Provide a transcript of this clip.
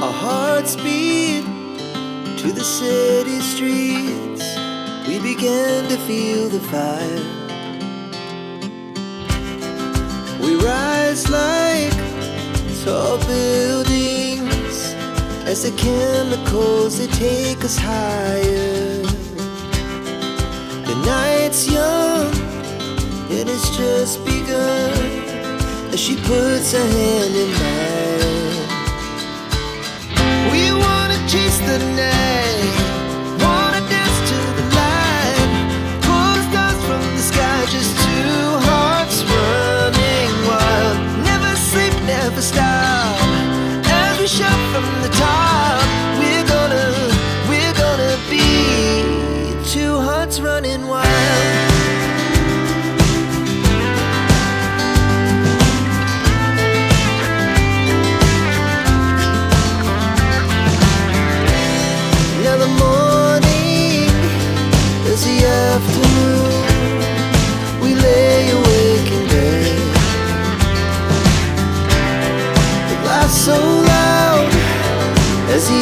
Our hearts beat to the city streets. We began to feel the fire. We rise like tall buildings as the chemicals, they take us higher. The night's young, it has just begun as she puts her hand in mine. We wanna chase the night, wanna dance to the light, pull the stars from the sky, just two hearts running wild. Never sleep, never stop, as we shout from the top. We're gonna be two hearts running wild. Afternoon, we lay awake in bed. The laughs so loud as the